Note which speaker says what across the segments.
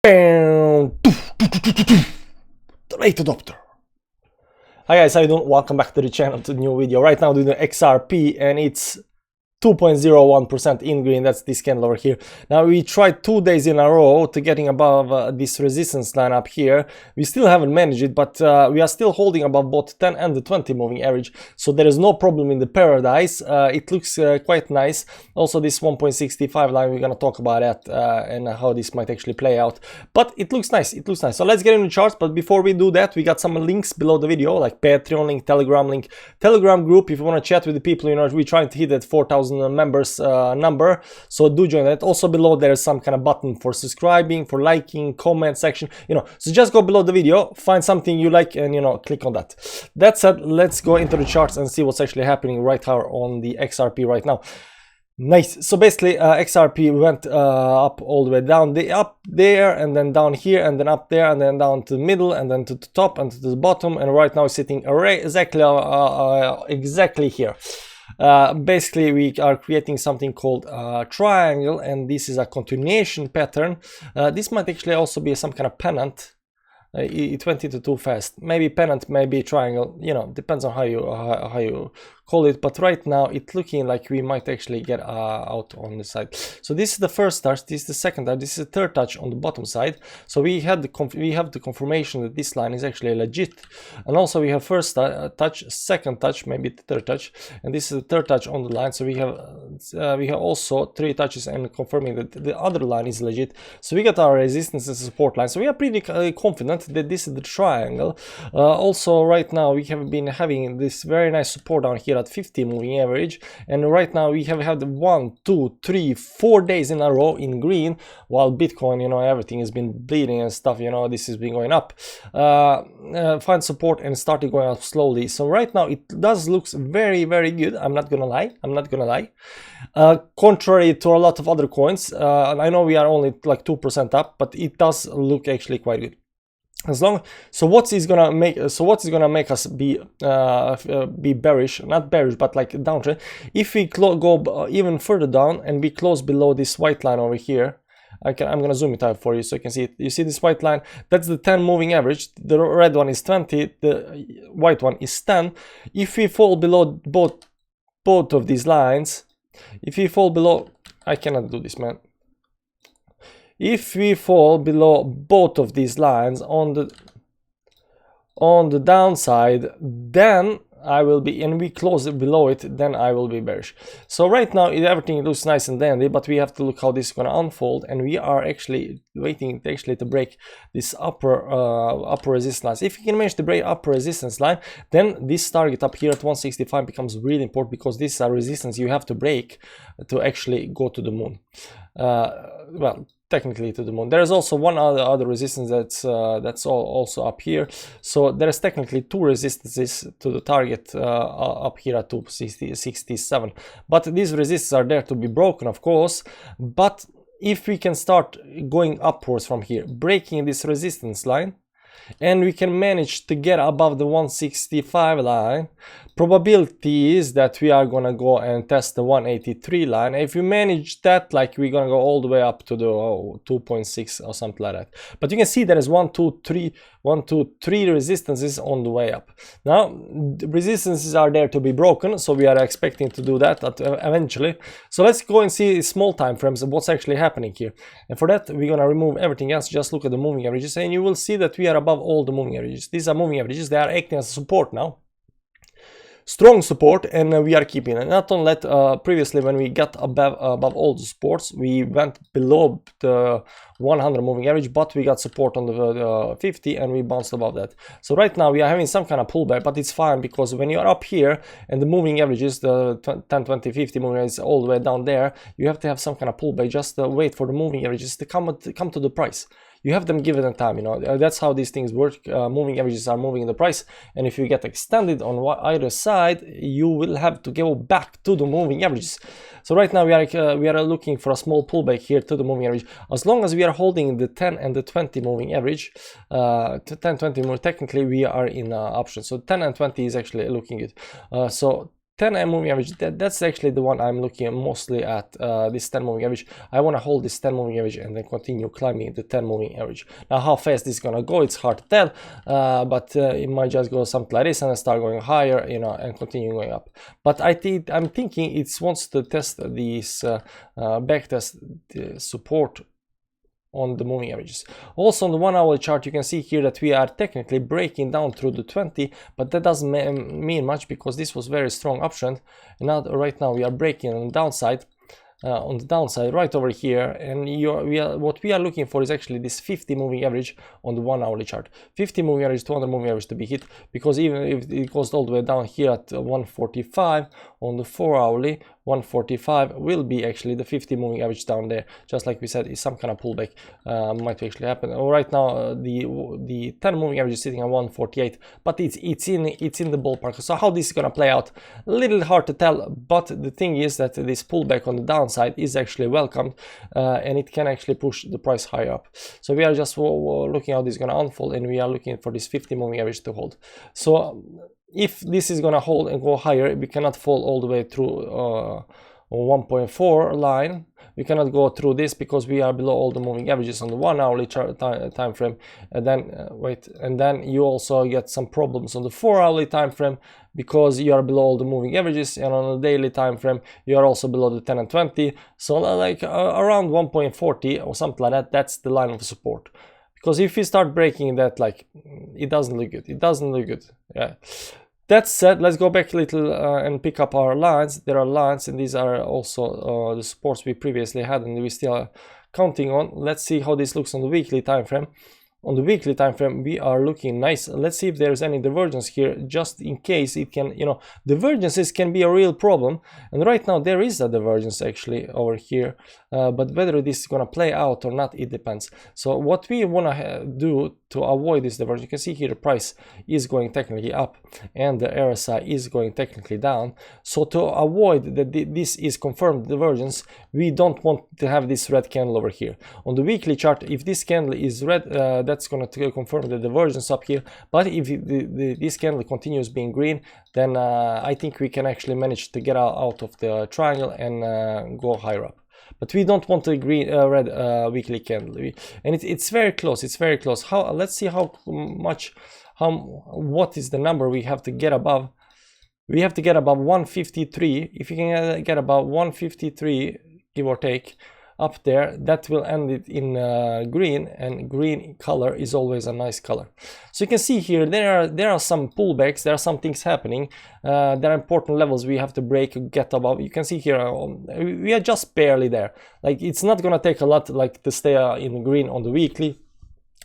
Speaker 1: The late adopter. Hi guys, how you doing? Welcome back to the channel, to the new video. Right now doing the XRP and it's 2.01% in green. That's this candle over here. Now we tried 2 days in a row to getting above this resistance line up here. We still haven't managed it, but we are still holding above both 10 and the 20 moving average, so there is no problem in the paradise. It looks quite nice. Also this 1.65 line, we're gonna talk about that and how this might actually play out, but it looks nice. It looks nice. So let's get into the charts, but before we do that, we got some links below the video, like Patreon link, Telegram group. If you want to chat with the people, you know, we're trying to hit that 4,000 members number, so do join that. Also below there is some kind of button for subscribing, for liking, comment section, you know, so just go below the video, find something you like and, you know, click on that. That said, let's go into the charts and see what's actually happening right here on the XRP right now. Nice. So basically XRP went up all the way down, up there and then down here and then up there and then down to the middle and then to the top and to the bottom, and right now it's sitting exactly here. Basically we are creating something called triangle, and this is a continuation pattern. This might actually also be some kind of pennant. It went into too fast. Maybe pennant, maybe triangle, you know, depends on how you call it, but right now it's looking like we might actually get out on the side. So this is the first touch, this is the second touch, this is the third touch on the bottom side. So we have the confirmation that this line is actually legit, and also we have first touch, second touch, maybe the third touch, and this is the third touch on the line. So we have also 3 touches and confirming that the other line is legit. So we got our resistance and support line. So we are pretty confident that this is the triangle. Also right now we have been having this very nice support down here at 50 moving average, and right now we have had 1, 2, 3, 4 days in a row in green, while Bitcoin, you know, everything has been bleeding and stuff, you know, this has been going up. Find support and started going up slowly. So right now it does looks very good. I'm not gonna lie. Contrary to a lot of other coins, I know we are only like 2% up, but it does look actually quite good. So what's gonna make us be bearish, not bearish, but like downtrend? If we go even further down and be close below this white line over here, I'm gonna zoom it out for you so you can see it. You see this white line? That's the 10 moving average. The red one is 20, the white one is 10. If we fall below both of these lines, if we fall below, I cannot do this, man. If we fall below both of these lines on the downside, then I will be, and we close it below it, then I will be bearish. So right now everything looks nice and dandy, but we have to look how this is going to unfold, and we are actually waiting to break this upper resistance line. If you can manage to break upper resistance line, then this target up here at 165 becomes really important, because this is a resistance you have to break to actually go to the moon. Well, technically to the moon. There is also one other resistance that's also up here. So there is technically 2 resistances to the target up here at 267. But these resistances are there to be broken, of course. But if we can start going upwards from here, breaking this resistance line, and we can manage to get above the 165 line, probability is that we are gonna go and test the 183 line. If we manage that, like, we're gonna go all the way up to the 2.6 or something like that. But you can see there is 1, 2, 3 resistances on the way up. Now the resistances are there to be broken, so we are expecting to do that eventually. So let's go and see small time frames of what's actually happening here, and for that we're gonna remove everything else, just look at the moving averages, and you will see that we are above all the moving averages. These are moving averages, they are acting as support now, strong support, and we are keeping it. Not only that, previously when we got above all the supports, we went below the 100 moving average, but we got support on the 50 and we bounced above that. So right now we are having some kind of pullback, but it's fine, because when you are up here and the moving averages, the 10, 20, 50 moving averages all the way down there, you have to have some kind of pullback. Just wait for the moving averages to come to the price. You have them given a time, you know, that's how these things work. Moving averages are moving in the price, and if you get extended on either side, you will have to go back to the moving averages. So right now we are looking for a small pullback here to the moving average. As long as we are holding the 10 and the 20 moving average, 10, 20 more, technically we are in options. So 10 and 20 is actually looking good. So 10 moving average, that's actually the one I'm looking mostly at, this 10 moving average. I want to hold this 10 moving average and then continue climbing the 10 moving average. Now how fast this is gonna go, it's hard to tell, but it might just go something like this and then start going higher, you know, and continue going up. But I'm thinking it wants to test these back test the support on the moving averages. Also on the 1 hour chart, you can see here that we are technically breaking down through the 20, but that doesn't mean much because this was very strong uptrend, and now right now we are breaking on the downside. Right over here, and what we are looking for is actually this 50 moving average on the 1 hourly chart. 50 moving average, 200 moving average to be hit, because even if it goes all the way down here at 145 on the 4 hourly, 145 will be actually the 50 moving average down there. Just like we said, is some kind of pullback might actually happen. Right now the 10 moving average is sitting at 148, but it's in the ballpark. So how this is gonna play out, a little hard to tell, but the thing is that this pullback on the downside is actually welcomed, and it can actually push the price higher up. So we are just looking how this is gonna unfold, and we are looking for this 50 moving average to hold. So if this is gonna hold and go higher, we cannot fall all the way through 1.4 line. We cannot go through this because we are below all the moving averages on the 1 hourly time frame. And then you also get some problems on the 4 hourly time frame because you are below all the moving averages, and on the daily time frame you are also below the 10 and 20. So like around 1.40 or something like that, that's the line of support. Because if you start breaking that, like, it doesn't look good. It doesn't look good. Yeah. That said, let's go back a little and pick up our lines. There are lines, and these are also the supports we previously had, and we still are counting on. Let's see how this looks on the weekly time frame. On the weekly time frame, we are looking nice. Let's see if there's any divergence here, just in case it can, you know, divergences can be a real problem. And right now there is a divergence actually over here, but whether this is gonna play out or not, it depends. So what we wanna do to avoid this divergence, you can see here the price is going technically up and the RSI is going technically down. So to avoid that this is confirmed divergence, we don't want to have this red candle over here. On the weekly chart, if this candle is red, that's going to confirm the divergence up here. But if this candle continues being green, then I think we can actually manage to get out of the triangle and go higher up. But we don't want a red weekly candle, and it's very close. It's very close. Let's see what is the number we have to get above. We have to get above 153. If you can get above 153, give or take, up there, that will end it in green, and green color is always a nice color. So you can see here there are some pullbacks, there are some things happening, there are important levels we have to break, get above. You can see here we are just barely there. Like, it's not gonna take a lot like to stay in green on the weekly.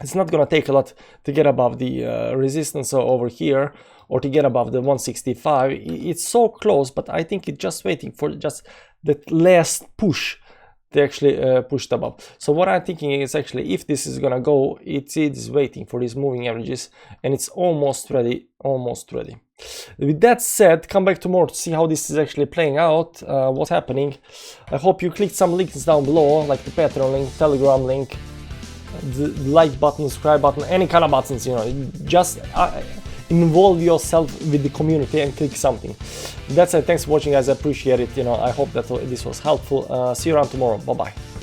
Speaker 1: It's not gonna take a lot to get above the resistance over here, or to get above the 165. It's so close, but I think it's just waiting for just the last push. They actually pushed above. So what I'm thinking is, actually, if this is gonna go, it is waiting for these moving averages, and it's almost ready. With that said, come back tomorrow to see how this is actually playing out, what's happening. I hope you clicked some links down below, like the Patreon link, Telegram link, the like button, subscribe button, any kind of buttons, you know. Just involve yourself with the community and click something. That's it. Thanks for watching, guys. I appreciate it. You know, I hope that this was helpful. See you around tomorrow. Bye bye.